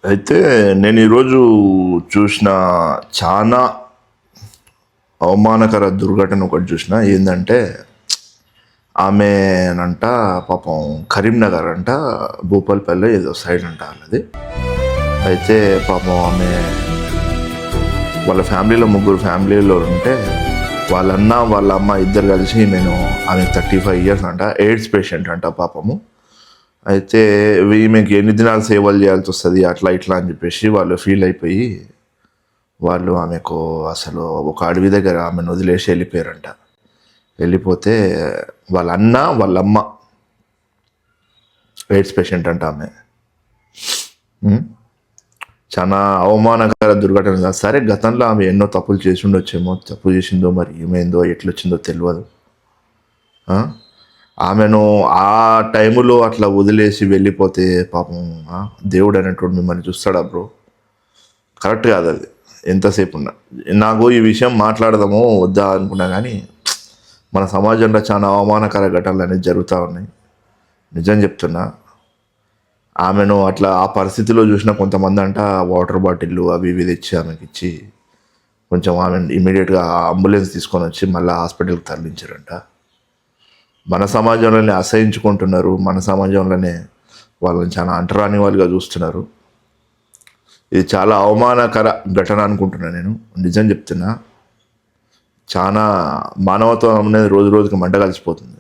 అయితే నేను ఈరోజు చూసిన చాలా అవమానకర దుర్ఘటన ఒకటి చూసిన. ఏంటంటే ఆమెనంట పాపం కరీంనగర్ అంట, భూపాలపల్లి ఏదో సైడ్ అంట వాళ్ళది. అయితే పాపం ఆమె వాళ్ళ ఫ్యామిలీలో ముగ్గురు ఫ్యామిలీలో ఉంటే వాళ్ళన్న వాళ్ళ అమ్మ ఇద్దరు కలిసి ఆమె 35 ఇయర్స్ అంట, ఎయిడ్స్ పేషెంట్ అంట పాపము. అయితే ఈమెకి ఎన్ని దినాలు సేవలు చేయాల్సి వస్తుంది అట్లా ఇట్లా అని చెప్పేసి వాళ్ళు ఫీల్ అయిపోయి వాళ్ళు ఆమెకు అసలు ఒక అడవి దగ్గర ఆమెను వదిలేసి వెళ్ళిపోయారంట. వెళ్ళిపోతే వాళ్ళ అన్న వాళ్ళ అమ్మ ఎయిడ్స్ పేషెంట్ అంట ఆమె. చాలా అవమానకర దుర్ఘటన కాదు. సరే, గతంలో ఆమె ఎన్నో తప్పులు చేసి ఉండొచ్చేమో, తప్పు చేసిందో మరి ఏమైందో ఎట్లొచ్చిందో తెలియదు. ఆమెను ఆ టైములో అట్లా వదిలేసి వెళ్ళిపోతే పాపం దేవుడు అనేటువంటి మిమ్మల్ని చూస్తాడా బ్రో? కరెక్ట్ కాదు అది. ఎంతసేపు ఉన్నా నాకు ఈ విషయం మాట్లాడదామో వద్దా అనుకున్నా, కానీ మన సమాజంలో చాలా అవమానకర ఘటనలు అనేవి జరుగుతూ ఉన్నాయి. నిజం చెప్తున్నా. ఆమెను అట్లా ఆ పరిస్థితిలో చూసిన కొంతమంది అంట వాటర్ బాటిళ్ళు అవి ఇవి తెచ్చి ఆమెకి ఇచ్చి కొంచెం ఆమెను ఇమీడియట్గా అంబులెన్స్ తీసుకొని వచ్చి మళ్ళీ హాస్పిటల్కి తరలించారంట. మన సమాజంలోనే అసహించుకుంటున్నారు, మన సమాజంలోనే వాళ్ళని చాలా అంటరాని వాళ్ళుగా చూస్తున్నారు. ఇది చాలా అవమానకర ఘటన అనుకుంటున్నాను నేను. నిజం చెప్తున్నా. చాలా మానవత్వం అనేది రోజు రోజుకి మంట కలిసిపోతుంది.